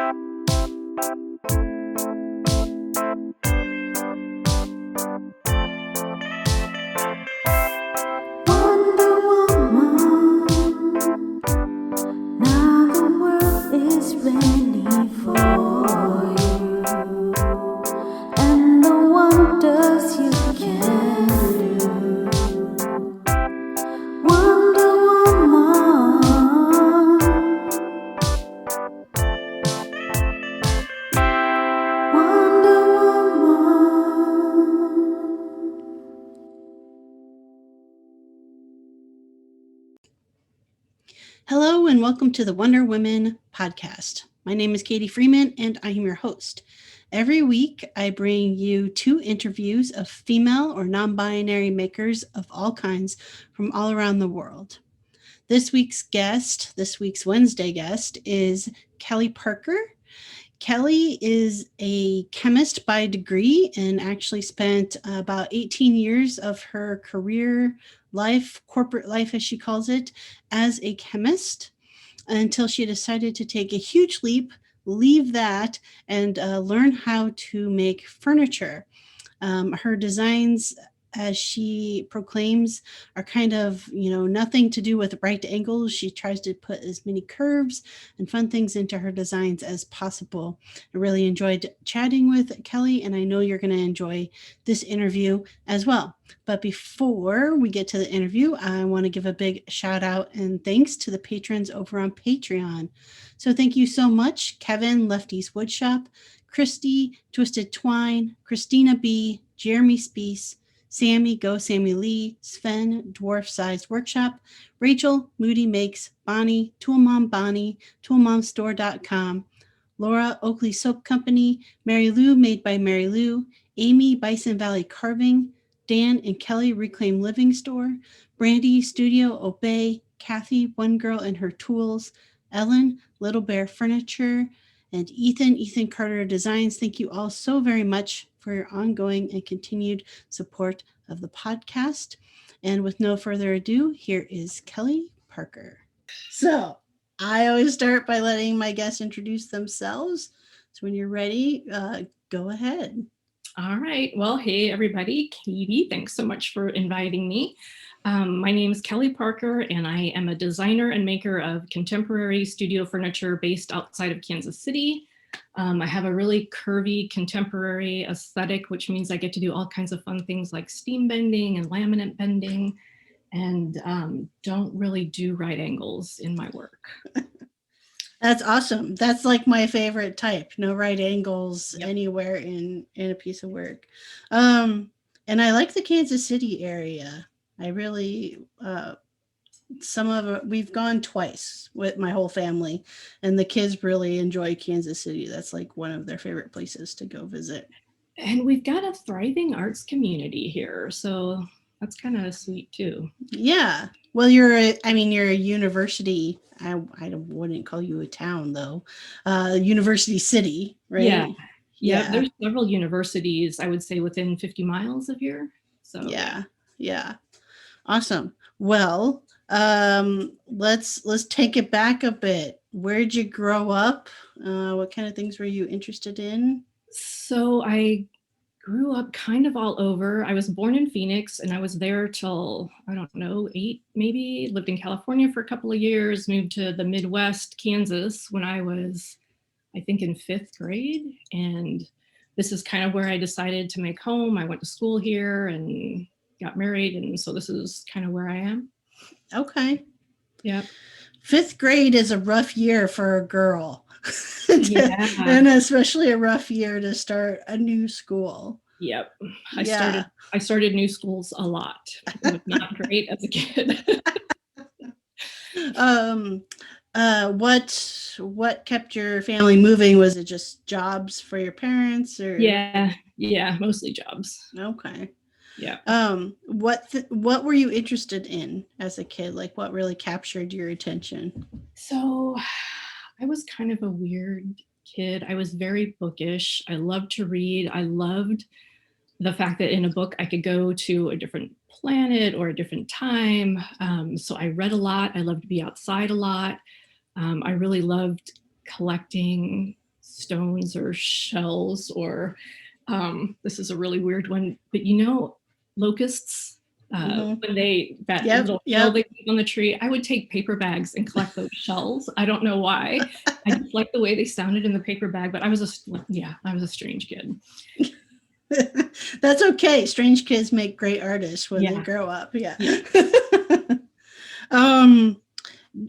Wonder Woman, now the world is ready for you, and the wonders you can do. Wonder Woman, Wonder Woman. Hello and welcome to the Wonder Women podcast. My name is Katie Freeman and I am your host. Every week I bring you 2 interviews of female or non-binary makers of all kinds from all around the world. This week's Wednesday guest is Kelly Parker. Kelly is a chemist by degree and actually spent about 18 years of her career life, corporate life as she calls it, as a chemist until she decided to take a huge leap, leave that, and learn how to make furniture. Her designs, as she proclaims, are kind of, nothing to do with right angles. She tries to put as many curves and fun things into her designs as possible. I really enjoyed chatting with Kelly, and I know you're going to enjoy this interview as well. But before we get to the interview, I want to give a big shout out and thanks to the patrons over on Patreon. So thank you so much, Kevin, Lefty's Woodshop, Christy, Twisted Twine, Christina B, Jeremy Speece, Sammy, Go Sammy Lee, Sven, Dwarf Sized Workshop, Rachel, Moody Makes, Bonnie, Toolmom Bonnie, ToolmomStore.com, Laura, Oakley Soap Company, Mary Lou, Made by Mary Lou, Amy, Bison Valley Carving, Dan and Kelly, Reclaim Living Store, Brandy, Studio Obey, Kathy, One Girl and Her Tools, Ellen, Little Bear Furniture, and Ethan Carter Designs. Thank you all so very much for your ongoing and continued support of the podcast. And with no further ado, here is Kelly Parker. So I always start by letting my guests introduce themselves. So when you're ready, go ahead. All right. Well, hey, everybody. Katie, thanks so much for inviting me. My name is Kelly Parker, and I am a designer and maker of contemporary studio furniture based outside of Kansas City. I have a really curvy contemporary aesthetic, which means I get to do all kinds of fun things like steam bending and laminate bending, and don't really do right angles in my work. That's awesome. That's like my favorite type. No right angles anywhere in a piece of work. And I like the Kansas City area. I really, we've gone twice with my whole family, and the kids really enjoy Kansas City. That's like one of their favorite places to go visit. And we've got a thriving arts community here, so that's kind of sweet too. Yeah. Well, you're a university. I wouldn't call you a town though. University city, right? Yeah. There's several universities, I would say, within 50 miles of here. So yeah. Awesome. Well, let's take it back a bit. Where'd you grow up? What kind of things were you interested in? So I grew up kind of all over. I was born in Phoenix, and I was there till, I don't know, 8 maybe. Lived in California for a couple of years, moved to the Midwest, Kansas, when I was, I think, in 5th grade. And this is kind of where I decided to make home. I went to school here and got married, and so this is kind of where I am. Okay. Yeah. 5th grade is a rough year for a girl. And especially a rough year to start a new school. Yep. I started new schools a lot. It was not great as a kid. What kept your family moving? Was it just jobs for your parents, or? Yeah, mostly jobs. Okay. Yeah. What were you interested in as a kid? Like, what really captured your attention? So I was kind of a weird kid. I was very bookish. I loved to read. I loved the fact that in a book I could go to a different planet or a different time. So I read a lot. I loved to be outside a lot. I really loved collecting stones or shells, or this is a really weird one, but locusts, when that Yep, little yep. shell they leave on the tree, I would take paper bags and collect those shells. I don't know why. I just like the way they sounded in the paper bag, but I was a strange kid. That's okay. Strange kids make great artists when they Yeah. grow up. Yeah. Yeah.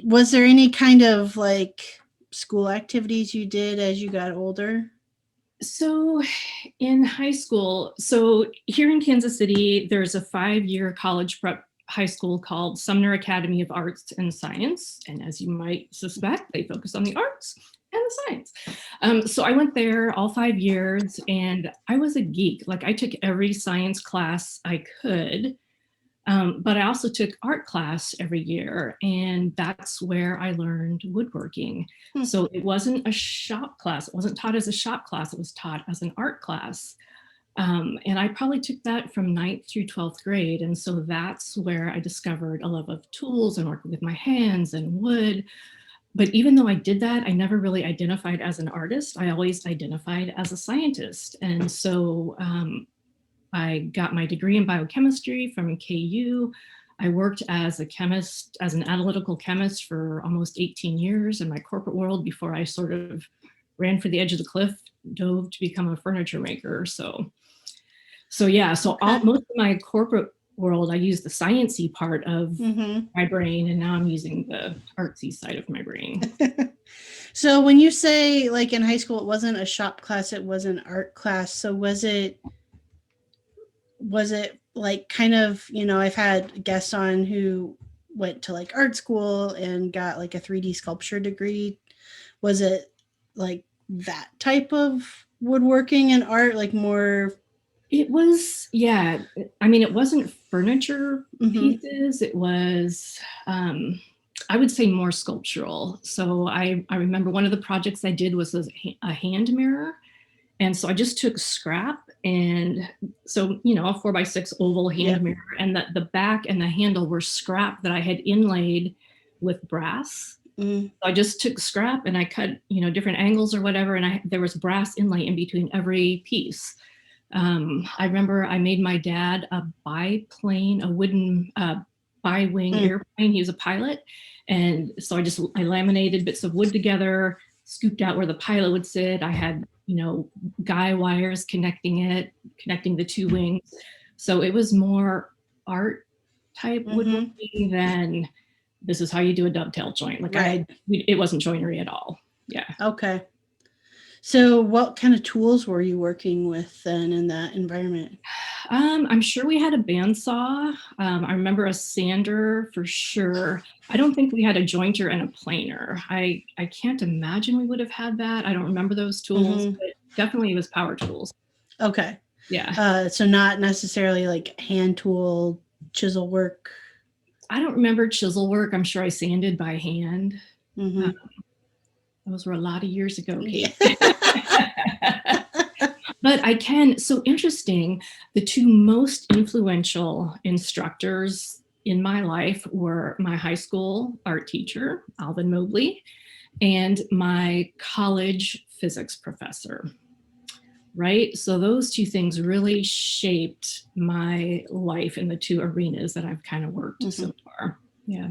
Was there any kind of like school activities you did as you got older? So in high school, so here in Kansas City, there's a 5-year college prep high school called Sumner Academy of Arts and Science. And as you might suspect, they focus on the arts and the science. So I went there all 5 years, and I was a geek. Like, I took every science class I could. But I also took art class every year, and that's where I learned woodworking. So it wasn't a shop class. It wasn't taught as a shop class. It was taught as an art class. And I probably took that from 9th through 12th grade. And so that's where I discovered a love of tools and working with my hands and wood. But even though I did that, I never really identified as an artist. I always identified as a scientist. And so I got my degree in biochemistry from KU. I worked as a chemist, as an analytical chemist, for almost 18 years in my corporate world before I sort of ran for the edge of the cliff, dove to become a furniture maker. So most of my corporate world, I used the sciencey part of my brain, and now I'm using the artsy side of my brain. So when you say like in high school, it wasn't a shop class, it was an art class. So was it like kind of, I've had guests on who went to like art school and got like a 3D sculpture degree. Was it like that type of woodworking and art, like more? It was, yeah. I mean, it wasn't furniture pieces. It was, I would say, more sculptural. So I remember one of the projects I did was a hand mirror. And so I just took scrap, and so, a 4x6 oval hand mirror, and the back and the handle were scrap that I had inlaid with brass. So I just took scrap and I cut, different angles or whatever, and there was brass inlay in between every piece. I remember I made my dad a biplane, a wooden bi-wing airplane. He was a pilot. And so I laminated bits of wood together, scooped out where the pilot would sit. I had, guy wires connecting the two wings. So it was more art type woodworking than this is how you do a dovetail joint. Like it wasn't joinery at all. Yeah. Okay. So what kind of tools were you working with then in that environment? I'm sure we had a bandsaw. I remember a sander for sure. I don't think we had a jointer and a planer. I can't imagine we would have had that. I don't remember those tools, but definitely it was power tools. Okay. Yeah. So not necessarily like hand tool, chisel work. I don't remember chisel work. I'm sure I sanded by hand. Those were a lot of years ago, Kate. But so interesting, the two most influential instructors in my life were my high school art teacher, Alvin Mobley, and my college physics professor, right? So those two things really shaped my life in the two arenas that I've kind of worked so far. Yeah.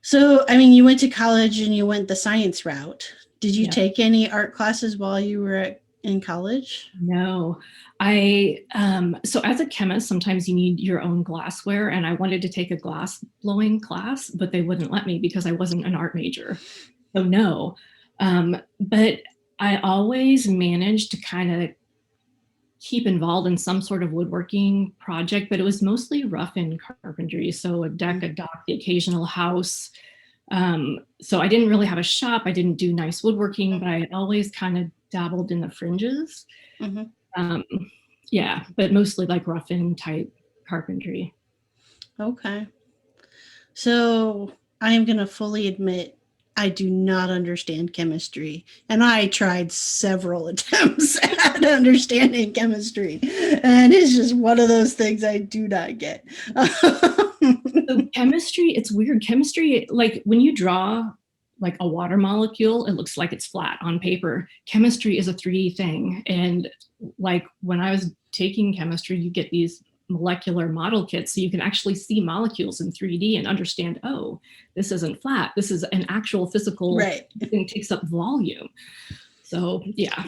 So, I mean, you went to college and you went the science route. Did you take any art classes while you were in college? No, so as a chemist, sometimes you need your own glassware, and I wanted to take a glass blowing class, but they wouldn't let me because I wasn't an art major. So no, but I always managed to kind of keep involved in some sort of woodworking project, but it was mostly rough-in carpentry. So a deck, a dock, the occasional house. So I didn't really have a shop. I didn't do nice woodworking, but I always kind of dabbled in the fringes. Yeah, but mostly like rough-in type carpentry. Okay. So I am going to fully admit I do not understand chemistry, and I tried several attempts at understanding chemistry, and it's just one of those things I do not get. So chemistry, it's weird. Chemistry, like when you draw like a water molecule, it looks like it's flat on paper. Chemistry is a 3D thing. And like when I was taking chemistry, you get these molecular model kits, so you can actually see molecules in 3D and understand, oh, this isn't flat. This is an actual physical thing, takes up volume. So yeah.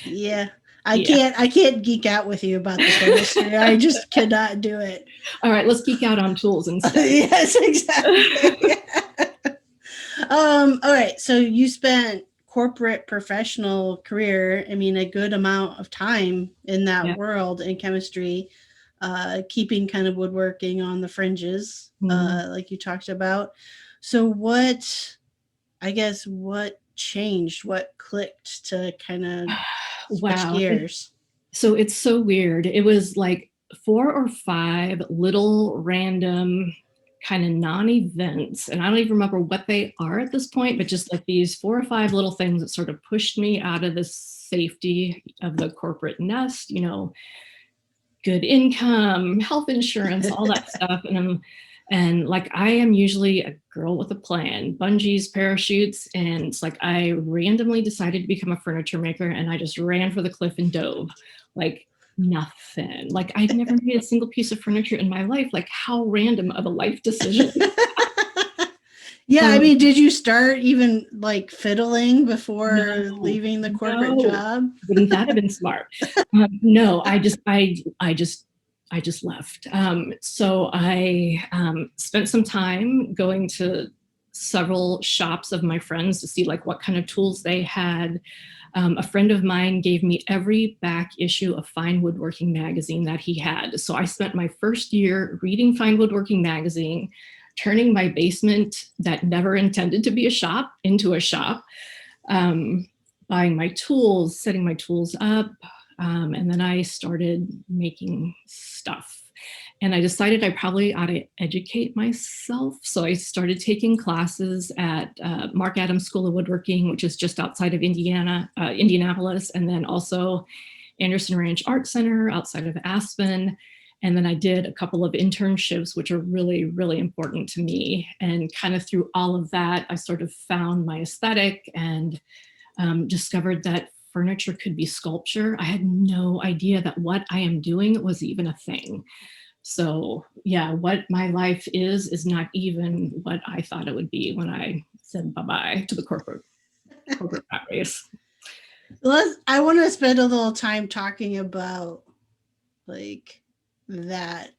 Yeah. I can't geek out with you about the chemistry. I just cannot do it. All right, let's geek out on tools instead. Yes, exactly. All right. So you spent corporate professional career, I mean, a good amount of time in that world in chemistry, keeping kind of woodworking on the fringes, like you talked about. So what changed? What clicked to kind of switch gears? So it's so weird. It was like 4 or 5 little random kind of non-events, and I don't even remember what they are at this point, but just like these 4 or 5 little things that sort of pushed me out of the safety of the corporate nest, you know, good income, health insurance, all that stuff. And like, I am usually a girl with a plan, bungees, parachutes. And it's like, I randomly decided to become a furniture maker, and I just ran for the cliff and dove. Like, nothing. Like, I'd never made a single piece of furniture in my life. Like, how random of a life decision. Yeah, I mean, did you start even like fiddling before leaving the corporate job? Wouldn't that have been smart? No, I just left. So I spent some time going to several shops of my friends to see like what kind of tools they had. A friend of mine gave me every back issue of Fine Woodworking magazine that he had. So I spent my first year reading Fine Woodworking magazine, turning my basement that never intended to be a shop into a shop, buying my tools, setting my tools up, and then I started making stuff. And I decided I probably ought to educate myself. So I started taking classes at Mark Adams School of Woodworking, which is just outside of Indianapolis, and then also Anderson Ranch Art Center outside of Aspen. And then I did a couple of internships, which are really, really important to me. And kind of through all of that, I sort of found my aesthetic and discovered that furniture could be sculpture. I had no idea that what I am doing was even a thing. So yeah, what my life is not even what I thought it would be when I said bye-bye to the corporate rat race. I want to spend a little time talking about like that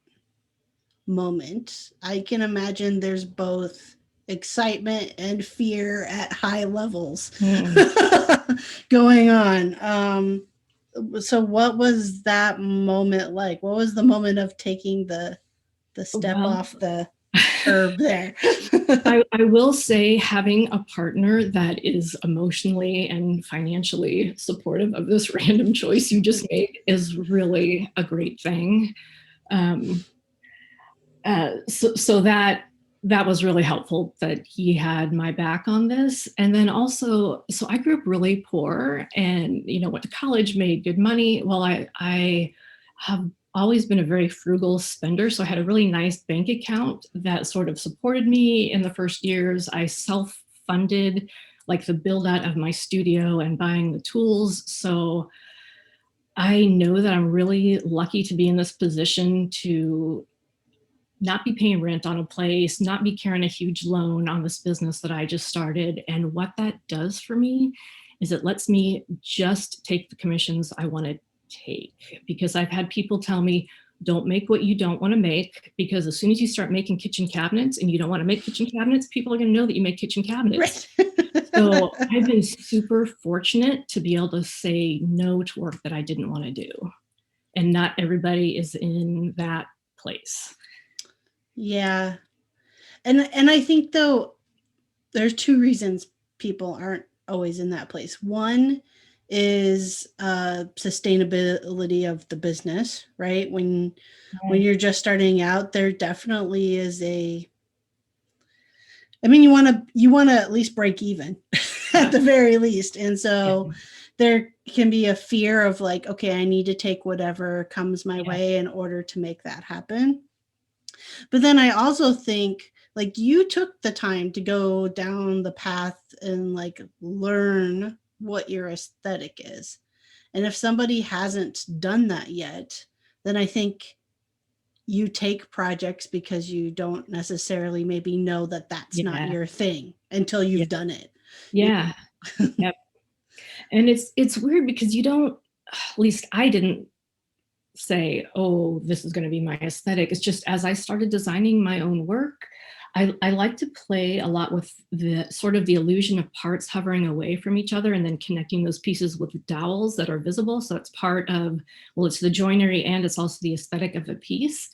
moment. I can imagine there's both excitement and fear at high levels going on. So what was that moment like? What was the moment of taking the step off the curb there? I will say having a partner that is emotionally and financially supportive of this random choice you just made is really a great thing. So that was really helpful that he had my back on this. And then also, so I grew up really poor and, you know, went to college, made good money. Well, I have always been a very frugal spender. So I had a really nice bank account that sort of supported me in the first years. I self-funded like the build out of my studio and buying the tools. So I know that I'm really lucky to be in this position to not be paying rent on a place, not be carrying a huge loan on this business that I just started. And what that does for me is it lets me just take the commissions I want to take. Because I've had people tell me, don't make what you don't want to make, because as soon as you start making kitchen cabinets and you don't want to make kitchen cabinets, people are going to know that you make kitchen cabinets. Right. So I've been super fortunate to be able to say no to work that I didn't want to do. And not everybody is in that place. Yeah. And I think though there's 2 reasons people aren't always in that place. One is sustainability of the business, right? When you're just starting out, there definitely is you want to at least break even at the very least. And so there can be a fear of like, okay, I need to take whatever comes my way in order to make that happen. But then I also think like you took the time to go down the path and like learn what your aesthetic is. And if somebody hasn't done that yet, then I think you take projects because you don't necessarily maybe know that that's not Yeah. your thing until Yeah. you've done it. Yeah. Yep. And it's weird because you don't, at least I didn't say, oh, this is going to be my aesthetic. It's just as I started designing my own work, I like to play a lot with the sort of the illusion of parts hovering away from each other and then connecting those pieces with dowels that are visible. So it's part of, well, it's the joinery and it's also the aesthetic of the piece.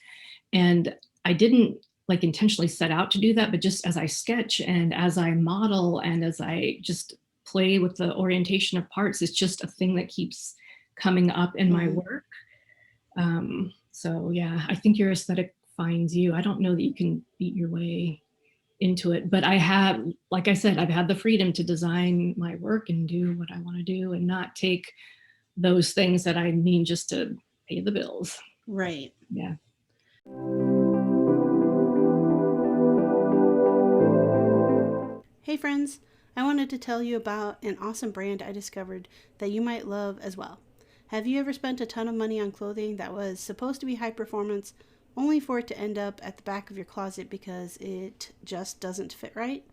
And I didn't like intentionally set out to do that, but just as I sketch and as I model and as I just play with the orientation of parts, it's just a thing that keeps coming up in my work. So yeah, I think your aesthetic finds you. I don't know that you can beat your way into it, but I have, like I said, I've had the freedom to design my work and do what I want to do and not take those things that I need just to pay the bills. Right. Yeah. Hey friends, I wanted to tell you about an awesome brand I discovered that you might love as well. Have you ever spent a ton of money on clothing that was supposed to be high performance, only for it to end up at the back of your closet because it just doesn't fit right?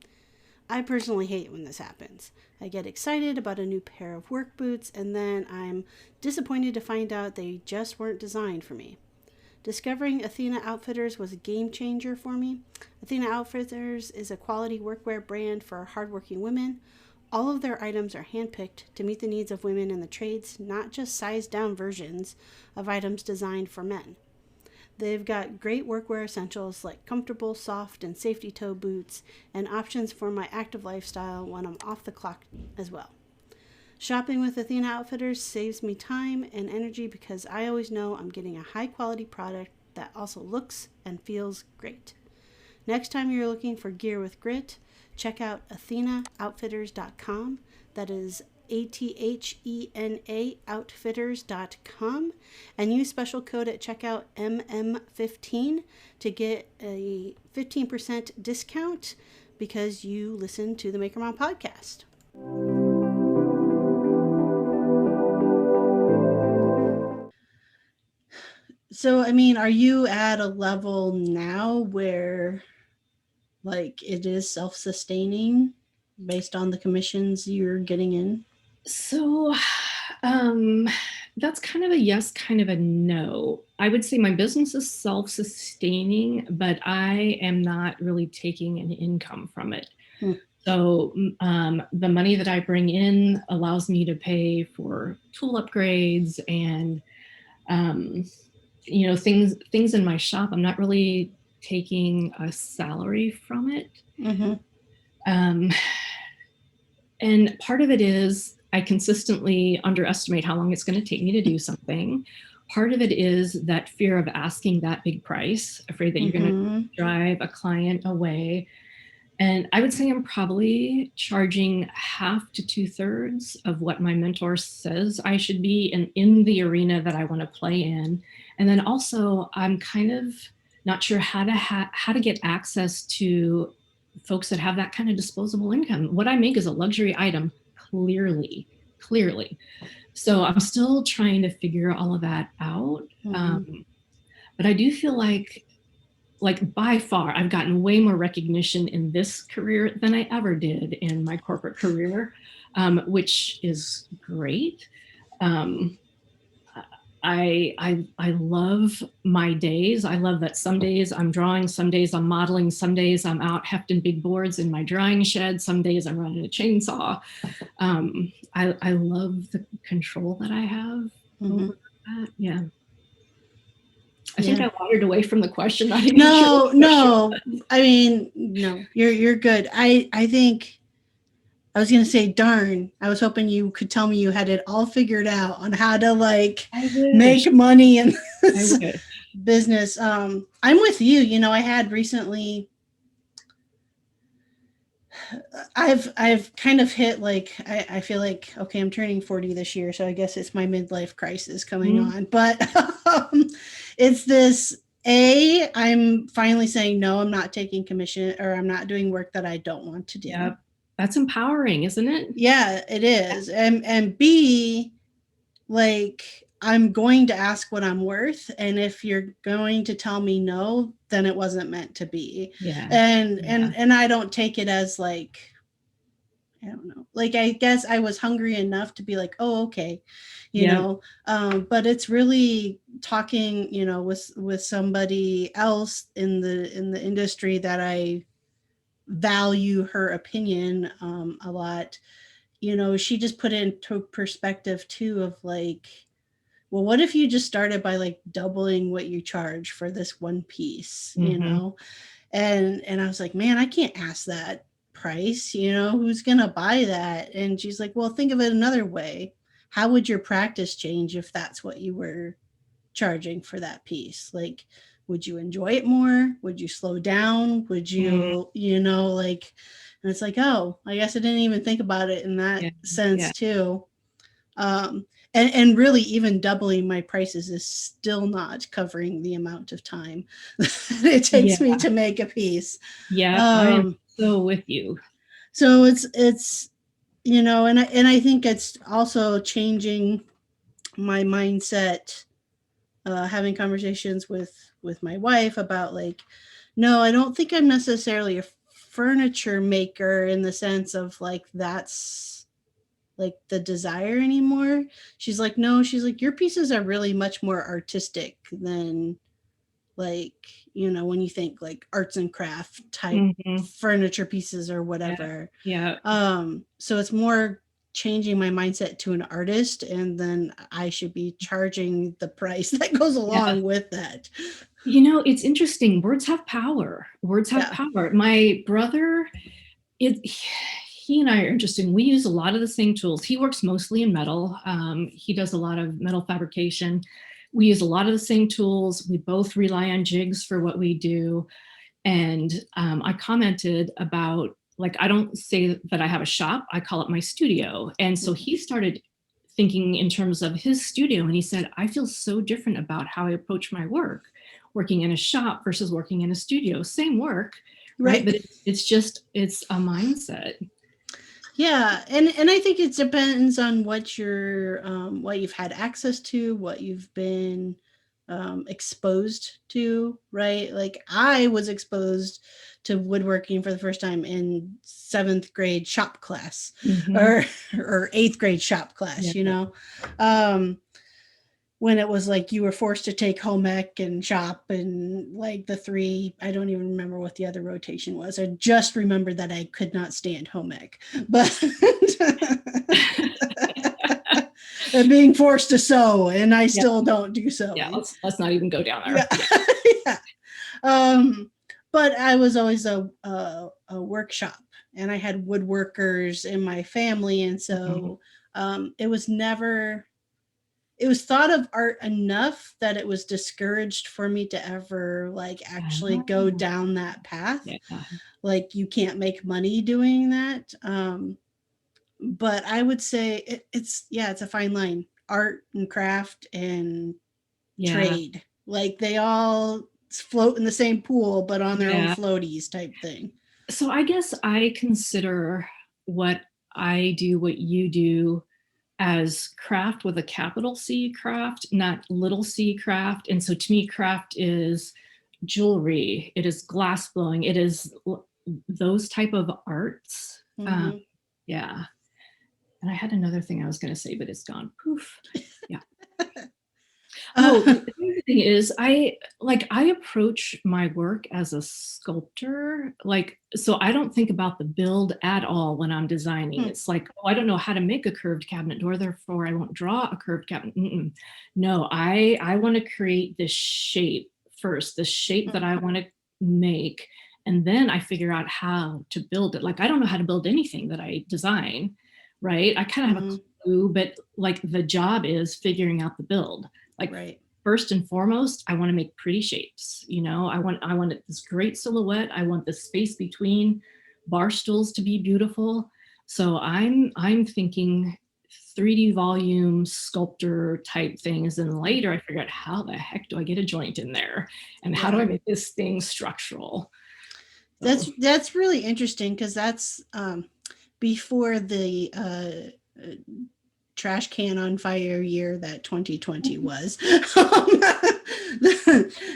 I personally hate when this happens. I get excited about a new pair of work boots and then I'm disappointed to find out they just weren't designed for me. Discovering Athena Outfitters was a game changer for me. Athena Outfitters is a quality workwear brand for hardworking women. All of their items are handpicked to meet the needs of women in the trades, not just sized down versions of items designed for men. They've got great workwear essentials like comfortable, soft, and safety toe boots, and options for my active lifestyle when I'm off the clock as well. Shopping with Athena Outfitters saves me time and energy because I always know I'm getting a high quality product that also looks and feels great. Next time you're looking for gear with grit, check out AthenaOutfitters.com. That is ATHENA Outfitters.com, and use special code at checkout MM15 to get a 15% discount because you listen to the Maker Mom podcast. So, I mean, are you at a level now where like it is self-sustaining based on the commissions you're getting in? So that's kind of a yes, kind of a no. I would say my business is self-sustaining, but I am not really taking an income from it. So the money that I bring in allows me to pay for tool upgrades and things in my shop. I'm not really taking a salary from it. And part of it is I consistently underestimate how long it's going to take me to do something. Part of it is that fear of asking that big price, afraid that you're going to drive a client away. And I would say I'm probably charging half to 2/3 of what my mentor says I should be in the arena that I want to play in. And then also I'm kind of not sure how to get access to folks that have that kind of disposable income. What I make is a luxury item, clearly. So I'm still trying to figure all of that out. But I do feel like by far, I've gotten way more recognition in this career than I ever did in my corporate career, which is great. I love my days. I love that some days I'm drawing, some days I'm modeling, some days I'm out hefting big boards in my drying shed, some days I'm running a chainsaw. I love the control that I have over that. Yeah. I think I wandered away from the question. No. I mean, no, you're good. I think I was gonna say, darn. I was hoping you could tell me you had it all figured out on how to like make money in this business. I'm with you. You know, I had recently. I've kind of hit like I feel like okay, I'm turning 40 this year, so I guess it's my midlife crisis coming on. But it's this I'm finally saying, no, I'm not taking commission, or I'm not doing work that I don't want to do. Yep. That's empowering, isn't it? Yeah, it is. And B, like, I'm going to ask what I'm worth, and if you're going to tell me no, then it wasn't meant to be. Yeah. And I don't take it as like, I don't know. Like, I guess I was hungry enough to be like, oh, okay, you know. But it's really talking, with somebody else in the industry that I value her opinion a lot. She just put it into perspective too of like, well, what if you just started by like doubling what you charge for this one piece, And I was like, man, I can't ask that price, who's going to buy that? And she's like, well, think of it another way. How would your practice change if that's what you were charging for that piece? Like, would you enjoy it more? Would you slow down? Would you, like, and it's like, oh, I guess I didn't even think about it in that sense too. And really even doubling my prices is still not covering the amount of time it takes me to make a piece. I'm so with you. So it's and I think it's also changing my mindset, having conversations with my wife about like, no, I don't think I'm necessarily a furniture maker in the sense of like that's like the desire anymore. She's like, no, she's like, your pieces are really much more artistic than like, when you think like arts and craft type furniture pieces or whatever. So it's more changing my mindset to an artist, and then I should be charging the price that goes along with that. It's interesting. Words have power. Power. My brother, he and I are interested. We use a lot of the same tools. He works mostly in metal. He does a lot of metal fabrication. We use a lot of the same tools. We both rely on jigs for what we do. And I commented about, like, I don't say that I have a shop. I call it my studio. And so he started thinking in terms of his studio. And he said, I feel so different about how I approach my work, working in a shop versus working in a studio. Same work, right? But it's a mindset. Yeah, and I think it depends on what you've had access to, what you've been exposed to, right? Like I was exposed to woodworking for the first time in 7th grade shop class, or 8th grade shop class, when it was like you were forced to take home ec and shop, and like the 3, I don't even remember what the other rotation was. I just remember that I could not stand home ec, but and being forced to sew, and I still don't do sewing. Yeah, let's not even go down there. But I was always a workshop, and I had woodworkers in my family, and so it was thought of art enough that it was discouraged for me to ever like actually go down that path. Like you can't make money doing that. But I would say it's a fine line. Art and craft and trade. Like they all float in the same pool, but on their own floaties type thing. So I guess I consider what I do, what you do, as craft with a capital C craft, not little c craft. And so to me, craft is jewelry, it is glass blowing, it is those type of arts. And I had another thing I was going to say, but it's gone. Poof. Yeah. The other thing is I approach my work as a sculptor. Like, so I don't think about the build at all when I'm designing. It's like, oh, I don't know how to make a curved cabinet door, therefore I won't draw a curved cabinet. No, I want to create this shape first, the shape that I want to make. And then I figure out how to build it. Like, I don't know how to build anything that I design, right? I kind of have a clue, but like the job is figuring out the build. Like first and foremost, I want to make pretty shapes. I want this great silhouette. I want the space between bar stools to be beautiful. So I'm thinking 3D volume sculptor type things. And later I figured out, how the heck do I get a joint in there? And how do I make this thing structural? That's really interesting, because that's before the trash can on fire year that 2020 was.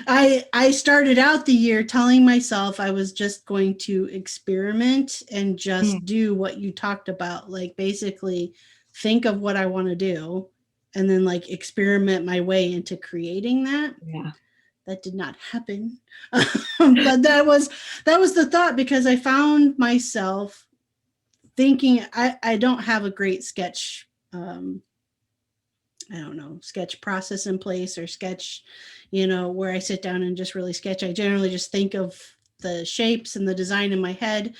I started out the year telling myself I was just going to experiment and just do what you talked about, like basically think of what I want to do and then like experiment my way into creating that. Yeah. That did not happen. But that was the thought, because I found myself thinking I don't have a great sketch I don't know, sketch process in place, or sketch, where I sit down and just really sketch. I generally just think of the shapes and the design in my head.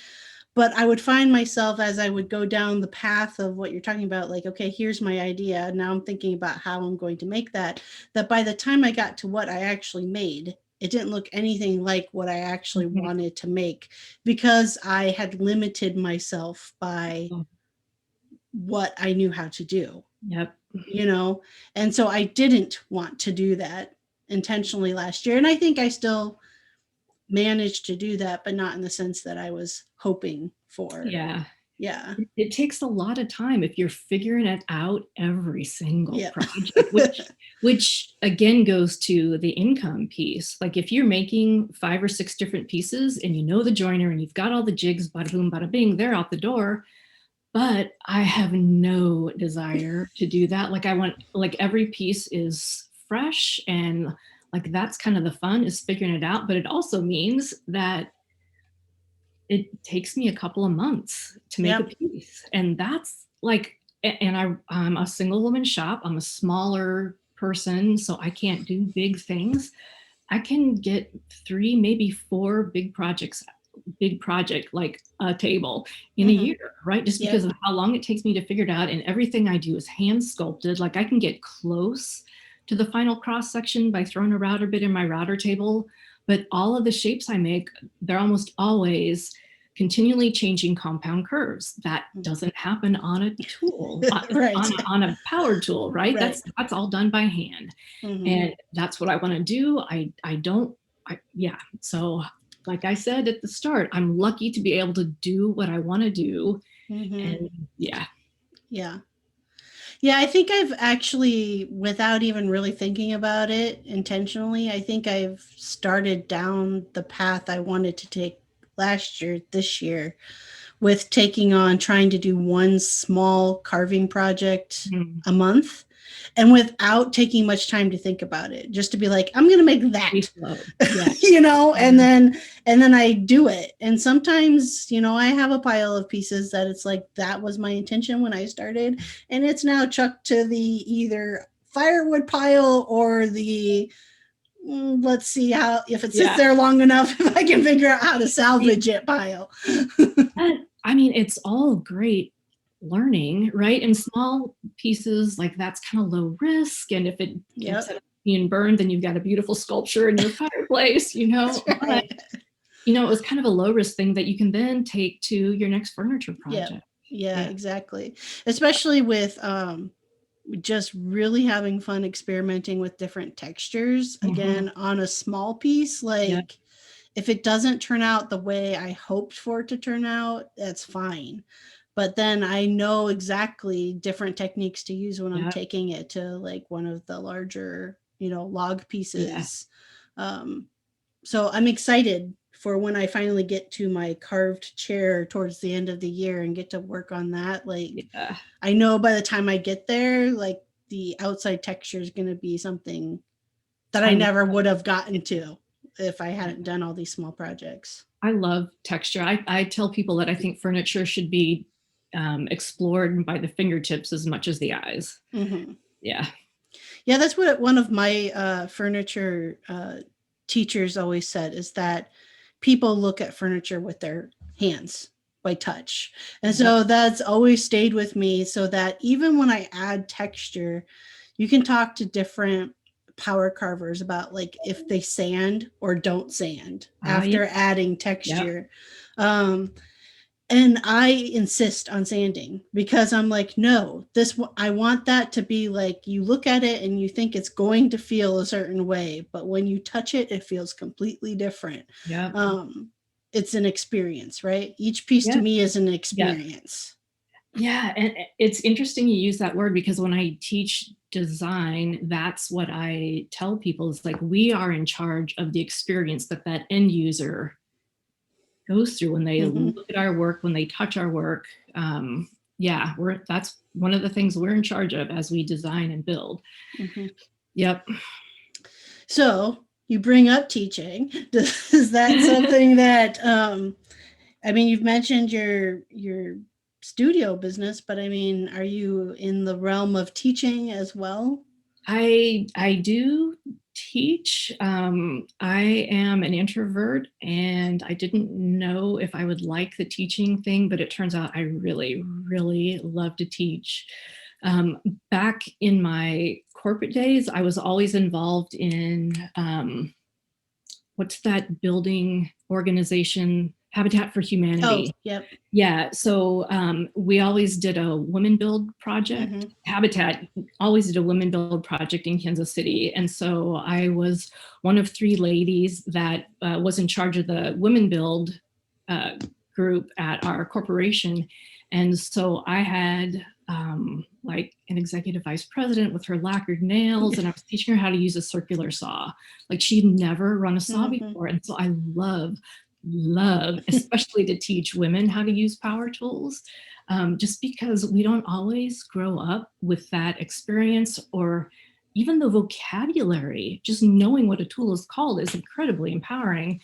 But I would find myself, as I would go down the path of what you're talking about, like, okay, here's my idea. Now I'm thinking about how I'm going to make that by the time I got to what I actually made, it didn't look anything like what I actually wanted to make, because I had limited myself by what I knew how to do. Yep. And so I didn't want to do that intentionally last year. And I think I still managed to do that, but not in the sense that I was hoping for. Yeah. Yeah. It takes a lot of time if you're figuring it out every single project, which again goes to the income piece. Like if you're making 5 or 6 different pieces and you know the joiner and you've got all the jigs, bada boom, bada bing, they're out the door. But I have no desire to do that. Like I want, like every piece is fresh, and like that's kind of the fun, is figuring it out. But it also means that it takes me a couple of months to make a piece. And that's like, and I'm a single woman shop. I'm a smaller person, so I can't do big things. I can get 3, maybe 4 big project like a table in a year, right? Just because of how long it takes me to figure it out. And everything I do is hand sculpted. Like I can get close to the final cross section by throwing a router bit in my router table. But all of the shapes I make, they're almost always continually changing compound curves. That doesn't happen on a tool, on a power tool, right? That's all done by hand. And that's what I want to do. So like I said at the start, I'm lucky to be able to do what I want to do. And yeah, I think I've actually, without even really thinking about it intentionally, I think I've started down the path I wanted to take last year, this year, with taking on trying to do one small carving project a month, and without taking much time to think about it, just to be like, I'm going to make that, and then I do it. And sometimes, I have a pile of pieces that it's like, that was my intention when I started, and it's now chucked to the either firewood pile or the, let's see how, if it sits there long enough, if I can figure out how to salvage it pile. I mean, it's all great learning, right? And small pieces, like that's kind of low risk. And if it gets being burned, then you've got a beautiful sculpture in your fireplace, But, it was kind of a low risk thing that you can then take to your next furniture project. Yeah, exactly. Especially with just really having fun experimenting with different textures. Again, on a small piece, like if it doesn't turn out the way I hoped for it to turn out, that's fine. But then I know exactly different techniques to use when I'm taking it to like one of the larger, log pieces. So I'm excited for when I finally get to my carved chair towards the end of the year and get to work on that. Like, I know by the time I get there, like the outside texture is going to be something that I never would have gotten to if I hadn't done all these small projects. I love texture. I tell people that I think furniture should be explored by the fingertips as much as the eyes. Yeah, that's what one of my furniture teachers always said, is that people look at furniture with their hands, by touch. And so that's always stayed with me, so that even when I add texture, you can talk to different power carvers about like if they sand or don't sand after adding texture. And I insist on sanding because I'm like, no, I want that to be like, you look at it and you think it's going to feel a certain way, but when you touch it, it feels completely different. Yeah. It's an experience, right? Each piece to Yeah. me is an Yeah. experience. Yeah, and it's interesting you use that word, because when I teach design, that's what I tell people, is like, we are in charge of the experience that that end user goes through when they look at our work, when they touch our work. Yeah, that's one of the things we're in charge of as we design and build. Yep. So you bring up teaching. Is that something that I mean, you've mentioned your studio business, but I mean, are you in the realm of teaching as well? I do teach. I am an introvert, and I didn't know if I would like the teaching thing, but it turns out I really, really love to teach. Back in my corporate days, I was always involved in what's that building organization, Habitat for Humanity. Oh, yep. Yeah, so we always did a women build project. Habitat always did a women build project in Kansas City. And so I was one of 3 ladies that was in charge of the women build group at our corporation. And so I had like an executive vice president with her lacquered nails, and I was teaching her how to use a circular saw. Like, she'd never run a saw before. And so I love, especially to teach women how to use power tools, just because we don't always grow up with that experience, or even the vocabulary. Just knowing what a tool is called is incredibly empowering.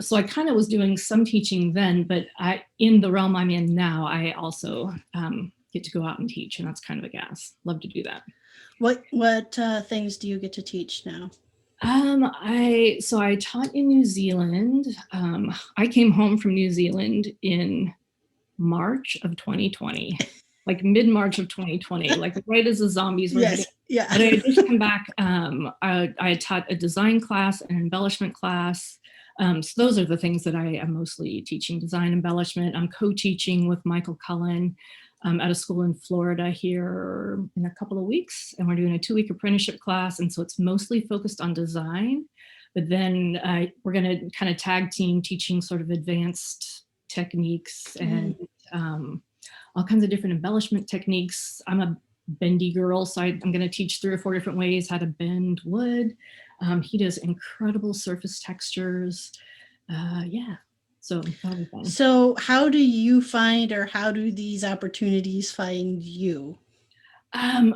So I kind of was doing some teaching then, but in the realm I'm in now, I also get to go out and teach, and that's kind of a gas. Love to do that. What things do you get to teach now? I taught in New Zealand. I came home from New Zealand in March of 2020, like mid-March of 2020, like right as the zombies were hitting. Yeah. But I had just come back. I taught a design class and embellishment class. So those are the things that I am mostly teaching: design, embellishment. I'm co-teaching with Michael Cullen at a school in Florida here in a couple of weeks, and we're doing a 2-week apprenticeship class. And so it's mostly focused on design, but then we're going to kind of tag team teaching sort of advanced techniques and all kinds of different embellishment techniques. I'm a bendy girl, so I'm going to teach 3 or 4 different ways how to bend wood. He does incredible surface textures. Yeah. So that'll be fun. So how do you find, or how do these opportunities find you?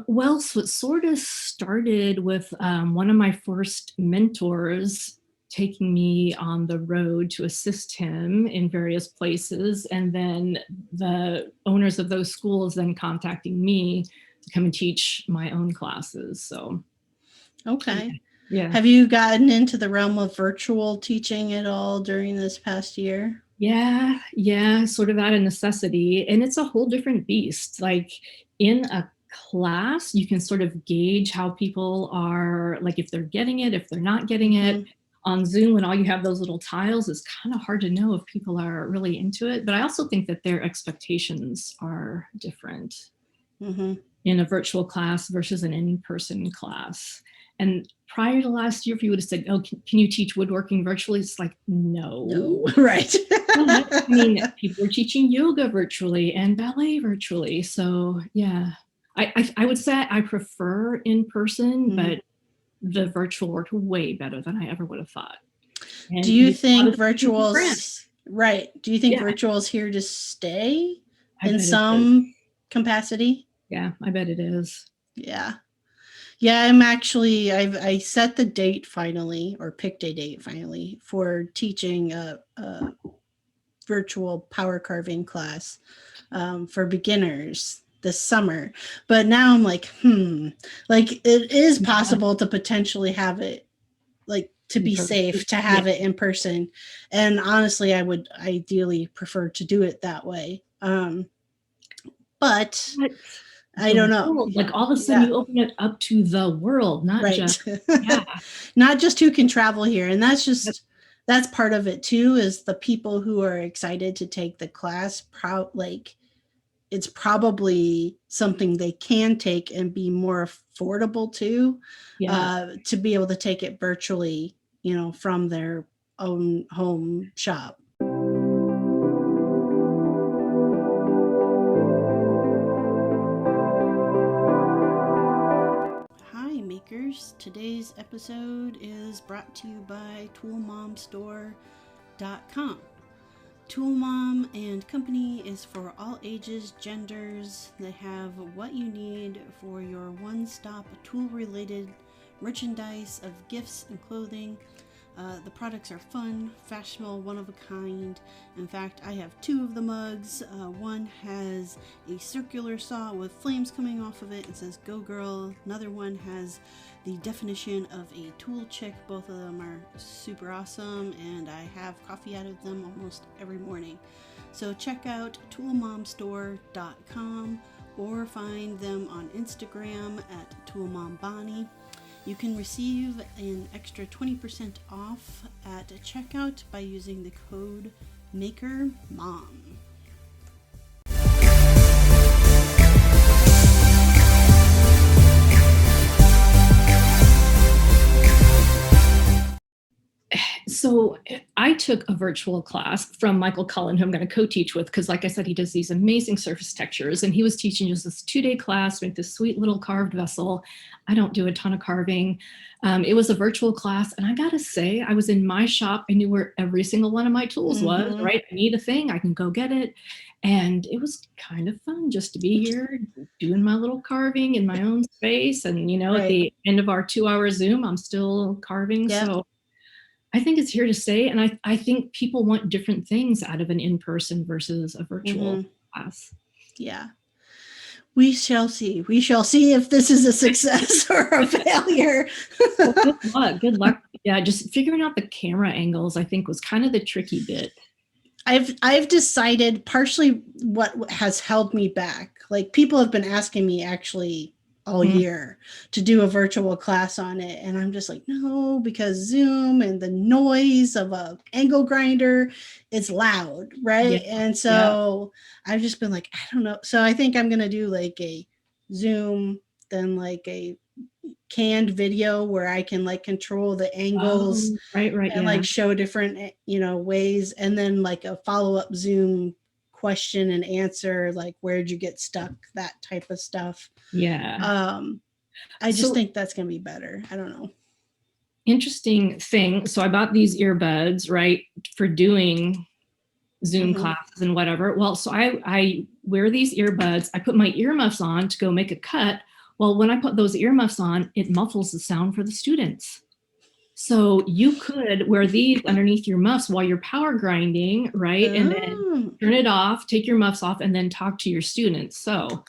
Well, so it sort of started with one of my first mentors taking me on the road to assist him in various places. And then the owners of those schools then contacting me to come and teach my own classes. So. Okay. Yeah. Have you gotten into the realm of virtual teaching at all during this past year? Yeah, sort of out of necessity. And it's a whole different beast. Like, in a class, you can sort of gauge how people are, like, if they're getting it, if they're not getting it. On Zoom, when all you have those little tiles, it's kind of hard to know if people are really into it. But I also think that their expectations are different in a virtual class versus an in-person class. And prior to last year, if you would have said, oh, can you teach woodworking virtually? It's like, no. Right. I mean, people are teaching yoga virtually and ballet virtually. So yeah, I would say I prefer in person, but the virtual worked way better than I ever would have thought. And do you think virtual's right? Do you think virtual's here to stay in some capacity? Yeah, I bet it is. Yeah. I'm actually, I set the date finally, or picked a date finally, for teaching a virtual power carving class for beginners this summer. But now I'm like, like, it is possible to potentially have it, like, to be safe, to have it in person. And honestly, I would ideally prefer to do it that way. But I don't know. Like, all of a sudden you open it up to the world, not just not just who can travel here. And that's just that's part of it too, is the people who are excited to take the class, it's probably something they can take and be more affordable too, Yeah. to be able to take it virtually, from their own home shop. Hi, makers. Today's episode is brought to you by toolmomstore.com. Tool Mom and Company is for all ages, genders. They have what you need for your one-stop tool-related merchandise of gifts and clothing. The products are fun, fashionable, one of a kind. In fact, I have two of the mugs. One has a circular saw with flames coming off of it and says "Go Girl." Another one has the definition of a tool chick. Both of them are super awesome, and I have coffee out of them almost every morning. So check out toolmomstore.com or find them on Instagram at toolmombonnie. You can receive an extra 20% off at checkout by using the code MAKERMOM. So I took a virtual class from Michael Cullen, who I'm going to co-teach with, because like I said, he does these amazing surface textures, and he was teaching us this 2-day class with this sweet little carved vessel. I don't do a ton of carving. It was a virtual class, and I gotta say, I was in my shop. I knew where every single one of my tools was, right? I need a thing, I can go get it. And it was kind of fun just to be here doing my little carving in my own space. And, Right. At the end of our 2-hour Zoom, I'm still carving. Yep. So I think it's here to stay. And I think people want different things out of an in-person versus a virtual class. Yeah. We shall see. We shall see if this is a success or a failure. Well, good luck. Good luck. Yeah, just figuring out the camera angles, I think, was kind of the tricky bit. I've decided partially what has held me back. Like, people have been asking me actually all year to do a virtual class on it, and I'm just like, no, because Zoom and the noise of a angle grinder is loud, right? Yeah. And so I've just been like, I don't know. So I think I'm gonna do like a Zoom, then like a canned video where I can like control the angles, right, and like show different ways, and then like a follow-up Zoom question and answer, like where'd you get stuck, that type of stuff. I just think that's gonna be better. I don't know. Interesting thing. So I bought these earbuds, right, for doing Zoom classes and whatever. Well, so I wear these earbuds. I put my earmuffs on to go make a cut. Well, when I put those earmuffs on, it muffles the sound for the students. So you could wear these underneath your muffs while you're power grinding, right? And then turn it off, take your muffs off, and then talk to your students. So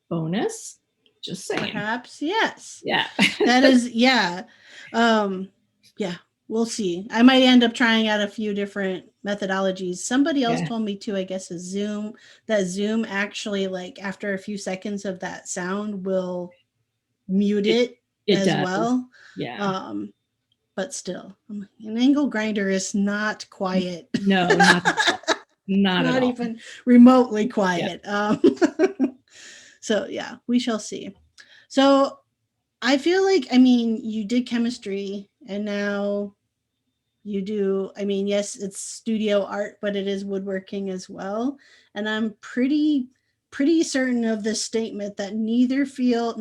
bonus, just saying. Perhaps, yes. Yeah. That is, yeah. Yeah, we'll see. I might end up trying out a few different methodologies. Somebody else told me too, I guess, that Zoom actually, like after a few seconds of that sound, will mute it as does. Well. Yeah. But still, an angle grinder is not quiet. No, not even remotely quiet. Yeah. So yeah, we shall see. So I feel like, you did chemistry, and now you do, yes, it's studio art, but it is woodworking as well. And I'm pretty certain of this statement that neither field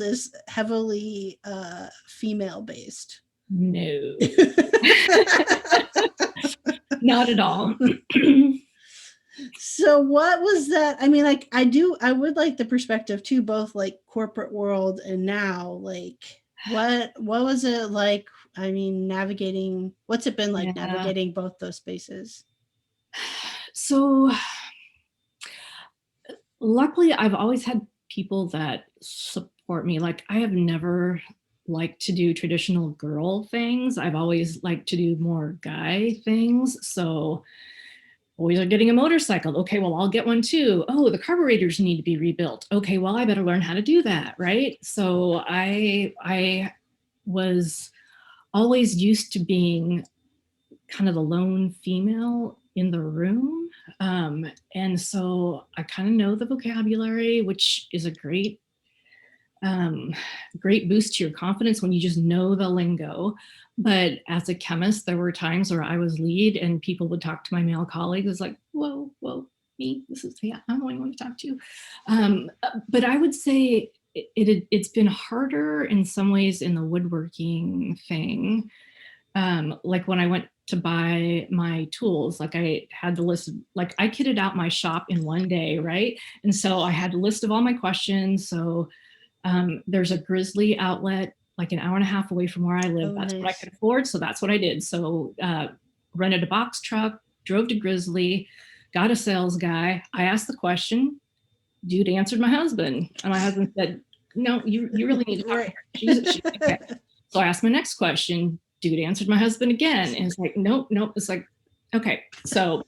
is heavily female based. No. Not at all. So what was that? I would like the perspective too, both like corporate world and now, like what was it like? Navigating, what's it been like navigating both those spaces? So luckily I've always had people that support me. Like, I have never liked to do traditional girl things. I've always liked to do more guy things. So boys are getting a motorcycle. Okay, well, I'll get one too. Oh, the carburetors need to be rebuilt. Okay, well, I better learn how to do that, right? So I was always used to being kind of the lone female in the room. And so I kind of know the vocabulary, which is a great boost to your confidence when you just know the lingo. But as a chemist, there were times where I was lead and people would talk to my male colleagues. It's like, whoa, me, I'm the only one to talk to. But I would say it's been harder in some ways in the woodworking thing. Like when I went to buy my tools, like I had the list, like I kitted out my shop in one day, right? And so I had a list of all my questions. So there's a Grizzly outlet like an hour and a half away from where I live. Oh, that's nice. what I could afford. So that's what I did. So rented a box truck, drove to Grizzly, got a sales guy. I asked the question, dude answered my husband. And my husband said, no, you really need to talk to her. Okay. So I asked my next question, dude answered my husband again. And it's like, nope. It's like, okay. So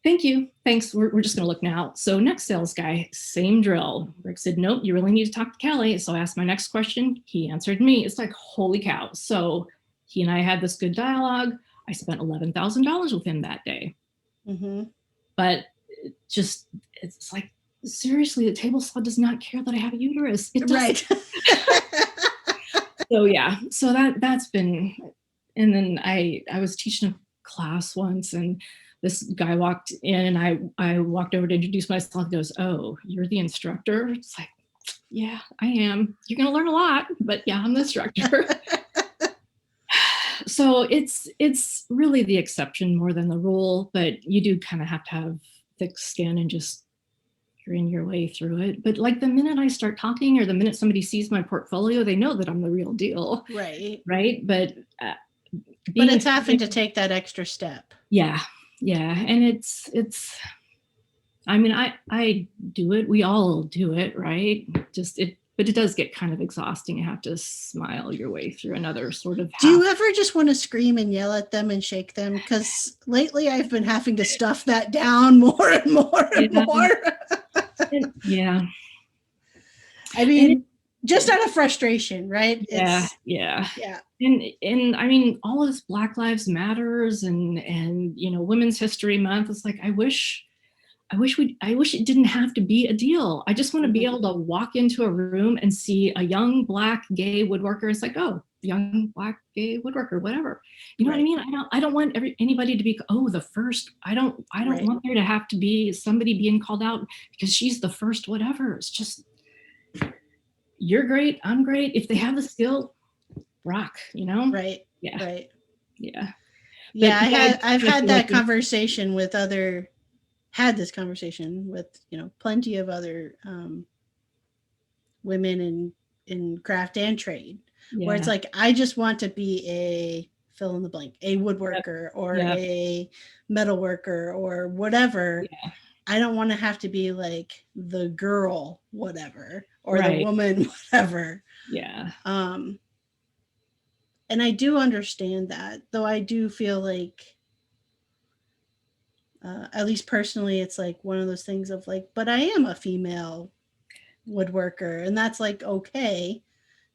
thank you. Thanks. We're just going to look now. So next sales guy, same drill. Rick said, nope, you really need to talk to Kelly. So I asked my next question. He answered me. It's like, holy cow. So he and I had this good dialogue. I spent $11,000 with him that day. Mm-hmm. But it's like, seriously, the table saw does not care that I have a uterus. It doesn't. Right. So yeah, so that's been, and then I was teaching a class once and this guy walked in and I walked over to introduce myself. He goes, oh, you're the instructor? It's like, yeah, I am. You're going to learn a lot, but yeah, I'm the instructor. So it's really the exception more than the rule, but you do kind of have to have thick skin and just grin your way through it. But like the minute I start talking or the minute somebody sees my portfolio, they know that I'm the real deal. Right. But it's having to take that extra step. Yeah. And it's, I mean, I do it. We all do it. Right. But it does get kind of exhausting. You have to smile your way through another sort of. Do you ever just want to scream and yell at them and shake them? Because lately I've been having to stuff that down more and more and more. Yeah. I mean, just out of frustration, right? Yeah. And I mean, all of this Black Lives Matters and Women's History Month. It's like, I wish it didn't have to be a deal. I just want to be able to walk into a room and see a young Black gay woodworker. It's like, oh, young Black gay woodworker, whatever. You know what I mean? I don't want anybody to be, oh, the first. I don't want there to have to be somebody being called out because she's the first whatever. It's just, you're great, I'm great. If they have the skill, rock, Right. Yeah. Right. Yeah. Yeah. I've had that conversation with plenty of other women in craft and trade, where it's like, I just want to be a fill in the blank, a woodworker or a metal worker or whatever. Yeah. I don't want to have to be like the girl, whatever, or the woman, whatever. Yeah. And I do understand that, though I do feel like, at least personally, it's like one of those things of like, but I am a female woodworker, and that's like okay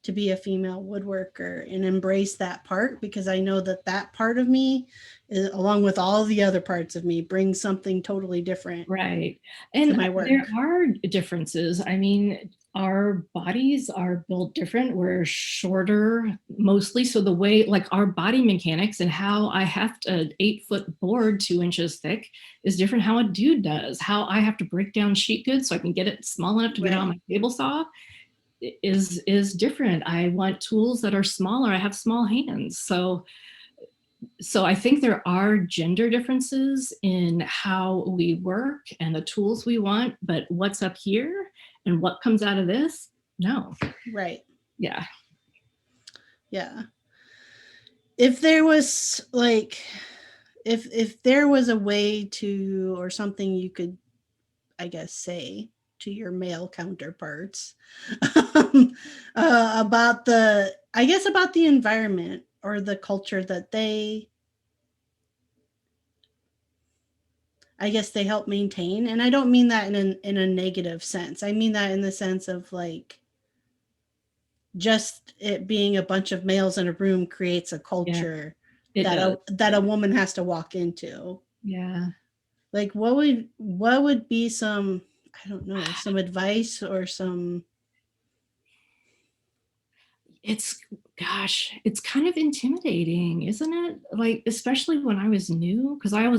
to be a female woodworker and embrace that part, because I know that part of me, along with all the other parts of me, brings something totally different. Right. And to my work. There are differences. I mean, our bodies are built different. We're shorter mostly. So the way, like our body mechanics and how I heft an 8-foot board 2 inches thick is different how a dude does. How I have to break down sheet goods so I can get it small enough to get on my table saw is different. I want tools that are smaller. I have small hands. So I think there are gender differences in how we work and the tools we want, but what's up here and what comes out of this? No. Right. Yeah. Yeah. If there was like, if there was a way to, or something you could, I guess, say to your male counterparts about the environment or the culture that they help maintain. And I don't mean that in a negative sense. I mean that in the sense of like, just it being a bunch of males in a room creates a culture It does. that a woman has to walk into. Yeah. Like what would be some, I don't know, some advice or some. It's it's kind of intimidating, isn't it? Like, especially when I was new, because I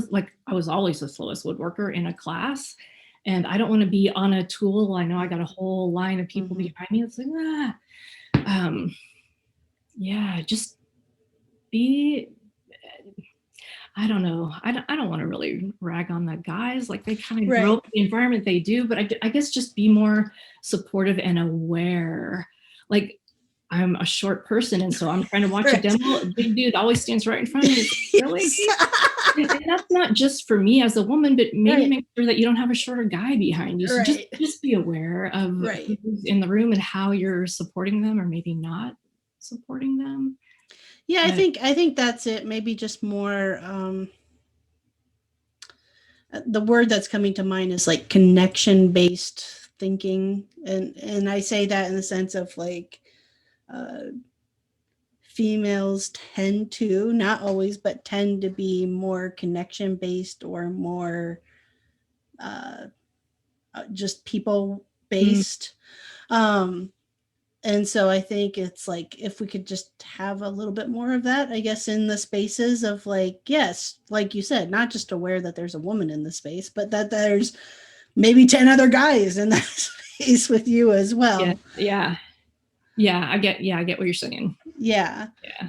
was always the slowest woodworker in a class, and I don't want to be on a tool. I know I got a whole line of people behind me. It's like, yeah, just be. I don't know. I don't want to really rag on the guys. Like, they kind of grow up in the environment they do, but I guess just be more supportive and aware. Like, I'm a short person, and so I'm trying to watch a demo. A big dude always stands right in front of me. Really? And that's not just for me as a woman, but maybe make sure that you don't have a shorter guy behind you. So just be aware of who's in the room and how you're supporting them or maybe not supporting them. Yeah, I think that's it. Maybe just more. The word that's coming to mind is like connection-based thinking, and I say that in the sense of like. Females tend to, not always, but tend to be more connection based or more just people based. And so I think it's like if we could just have a little bit more of that, I guess, in the spaces of like, yes, like you said, not just aware that there's a woman in the space, but that there's maybe 10 other guys in that space with you as well. Yeah, I get what you're saying. Yeah.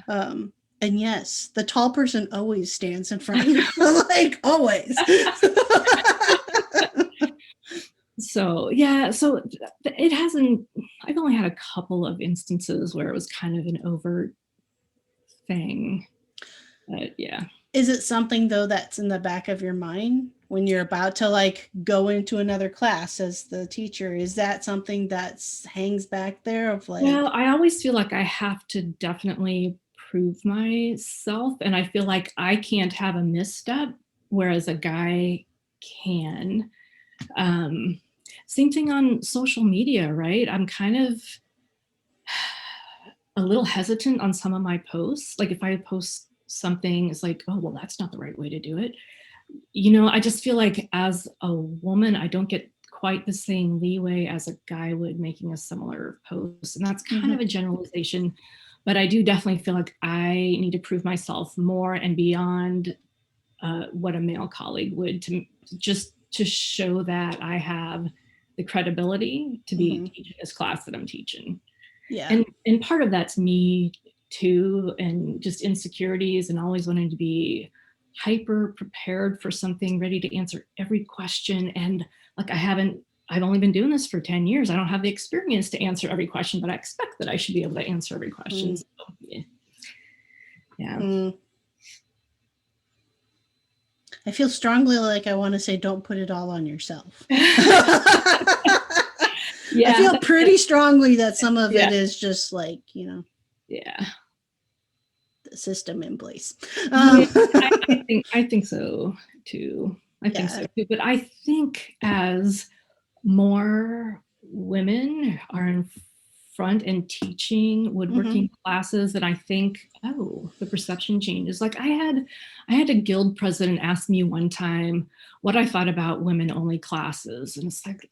And yes, the tall person always stands in front of you, like always. So it hasn't. I've only had a couple of instances where it was kind of an overt thing. But yeah. Is it something though that's in the back of your mind when you're about to like go into another class as the teacher? Is that something that hangs back there of like? Well, I always feel like I have to definitely prove myself, and I feel like I can't have a misstep, whereas a guy can. Same thing on social media, right? I'm kind of a little hesitant on some of my posts. Like if I post something, it's like, oh, well, that's not the right way to do it. I just feel like as a woman, I don't get quite the same leeway as a guy would making a similar post. And that's kind of a generalization, but I do definitely feel like I need to prove myself more and beyond what a male colleague would, to show that I have the credibility to be teaching this class that I'm teaching. Yeah. And part of that's me too, and just insecurities and always wanting to be hyper prepared for something, ready to answer every question. And like I've only been doing this for 10 years. I don't have the experience to answer every question, but I expect that I should be able to answer every question. So, yeah. I feel strongly like I want to say don't put it all on yourself. I feel pretty strongly that some of it is just like, the system in place. I think so too. But I think as more women are in front and teaching woodworking classes, that I think, the perception changes. Like I had a guild president ask me one time what I thought about women-only classes, and it's like,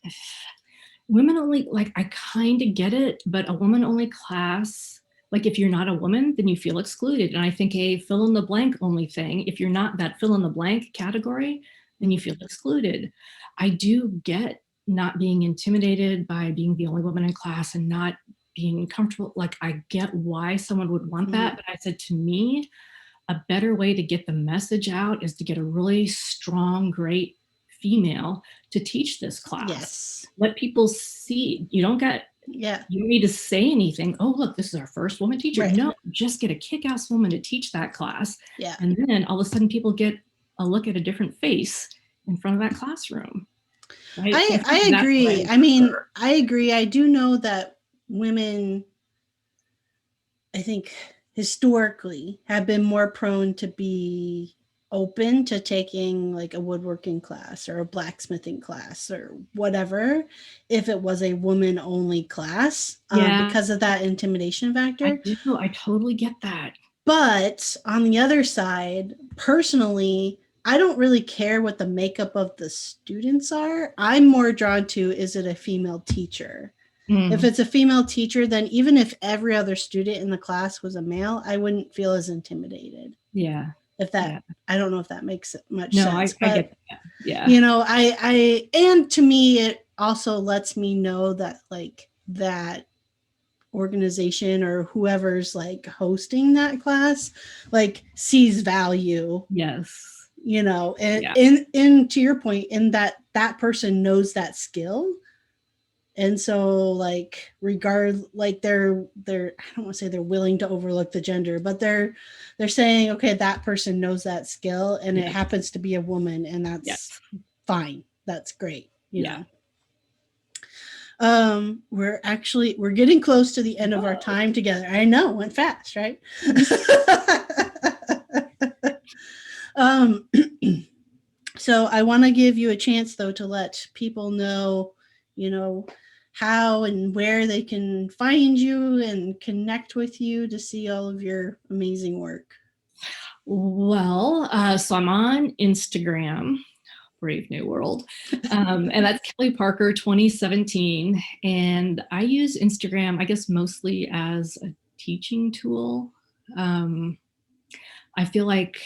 women only, like I kind of get it, but a woman-only class, like if you're not a woman, then you feel excluded. And I think a fill-in-the-blank only thing, if you're not that fill-in-the-blank category, then you feel excluded. I do get not being intimidated by being the only woman in class and not being comfortable. Like I get why someone would want that. But I said, to me, a better way to get the message out is to get a really strong, great female to teach this class. Yes. Let people see. You don't need to say anything. Oh, look, this is our first woman teacher. Right. No, just get a kick-ass woman to teach that class. Yeah. And then all of a sudden people get a look at a different face in front of that classroom. Right? I agree. I mean, I agree. I do know that women, I think historically, have been more prone to be open to taking like a woodworking class or a blacksmithing class or whatever, if it was a woman only class, because of that intimidation factor. I totally get that. But on the other side, personally, I don't really care what the makeup of the students are. I'm more drawn to, is it a female teacher? If it's a female teacher, then even if every other student in the class was a male, I wouldn't feel as intimidated. Yeah. If that, Yeah. I don't know if that makes much No, sense, I but get that. Yeah. you know, and to me, it also lets me know that like that organization or whoever's like hosting that class like sees value, Yes. you know, and Yeah. in to your point, in that person knows that skill. And so like like they're I don't want to say they're willing to overlook the gender, but they're saying, okay, that person knows that skill and it Yes. happens to be a woman, and that's Yes. fine. That's great, you Yeah. know. We're getting close to the end of our Whoa. time together. I know, went fast, right? um, so I want to give you a chance though to let people know, you know, how and where they can find you and connect with you to see all of your amazing work. Well, so I'm on Instagram, Brave New World, and that's Kelly Parker 2017. And I use Instagram, I guess, mostly as a teaching tool. I feel like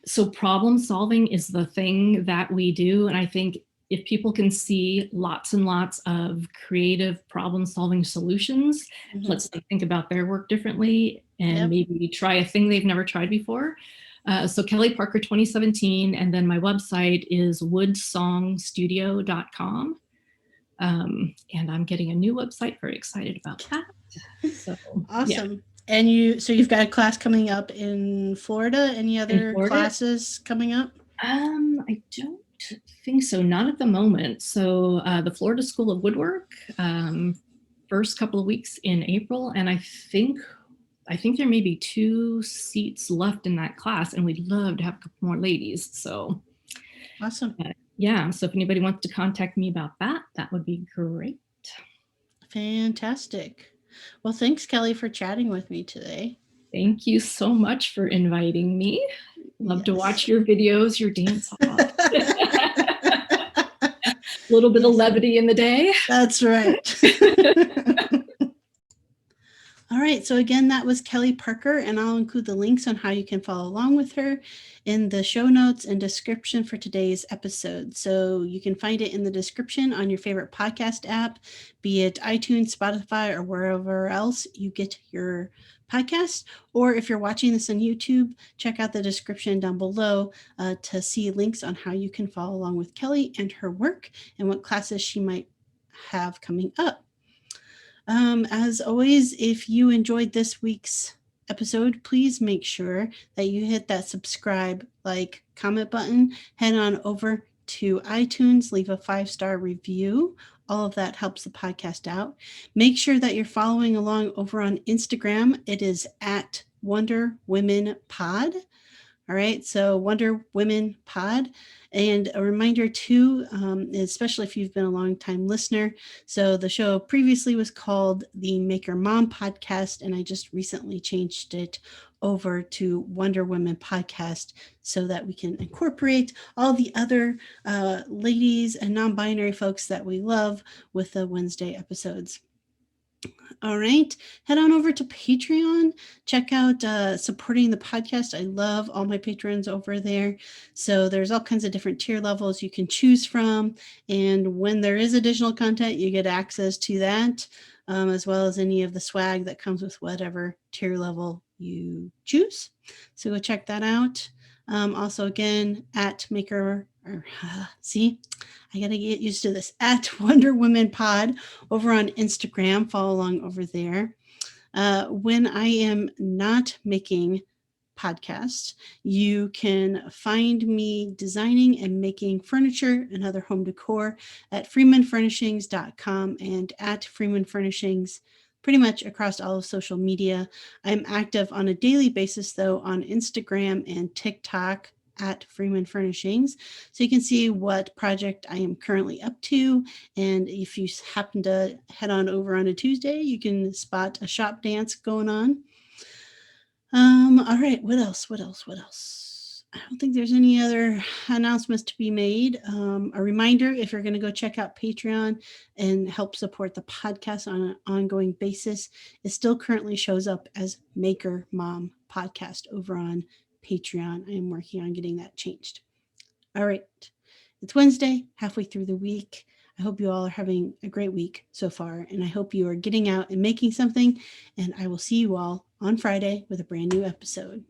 so problem solving is the thing that we do, and I think if people can see lots and lots of creative problem solving solutions, lets them think about their work differently and maybe try a thing they've never tried before. So Kelly Parker 2017, and then my website is woodsongstudio.com. And I'm getting a new website, very excited about that. So Awesome. Yeah. And you've got a class coming up in Florida. Any other classes coming up? I don't think so. Not at the moment. So the Florida School of Woodwork, first couple of weeks in April, and I think there may be 2 seats left in that class, and we'd love to have a couple more ladies. So awesome. Yeah. So if anybody wants to contact me about that, that would be great. Fantastic. Well, thanks, Kelly, for chatting with me today. Thank you so much for inviting me. Love to watch your videos, your dance off. A little bit of levity in the day. That's right. All right. So again, that was Kelly Parker, and I'll include the links on how you can follow along with her in the show notes and description for today's episode. So you can find it in the description on your favorite podcast app, be it iTunes, Spotify, or wherever else you get your podcast. Or if you're watching this on YouTube, check out the description down below to see links on how you can follow along with Kelly and her work and what classes she might have coming up. As always, if you enjoyed this week's episode, please make sure that you hit that subscribe, like, comment button, head on over to iTunes, leave a 5-star review. All of that helps the podcast out. Make sure that you're following along over on Instagram. It is at Wonder Women Pod. All right, so Wonder Women Pod. And a reminder too, especially if you've been a long time listener. So the show previously was called the Maker Mom Podcast, and I just recently changed it over to Wonder Women Podcast so that we can incorporate all the other ladies and non-binary folks that we love with the Wednesday episodes. All right, head on over to Patreon. Check out supporting the podcast. I love all my patrons over there. So there's all kinds of different tier levels you can choose from. And when there is additional content, you get access to that, as well as any of the swag that comes with whatever tier level you choose. So go check that out. Also, again, at Maker, see, I got to get used to this, at Wonder Women Pod over on Instagram. Follow along over there. When I am not making podcasts, you can find me designing and making furniture and other home decor at freemanfurnishings.com and at Freeman Furnishings pretty much across all of social media. I'm active on a daily basis, though, on Instagram and TikTok at Freeman Furnishings. So you can see what project I am currently up to. And if you happen to head on over on a Tuesday, you can spot a shop dance going on. All right. What else? What else? What else? I don't think there's any other announcements to be made. A reminder, if you're going to go check out Patreon and help support the podcast on an ongoing basis, it still currently shows up as Maker Mom Podcast over on Patreon. I am working on getting that changed. All right. It's Wednesday, halfway through the week. I hope you all are having a great week so far, and I hope you are getting out and making something. And I will see you all on Friday with a brand new episode.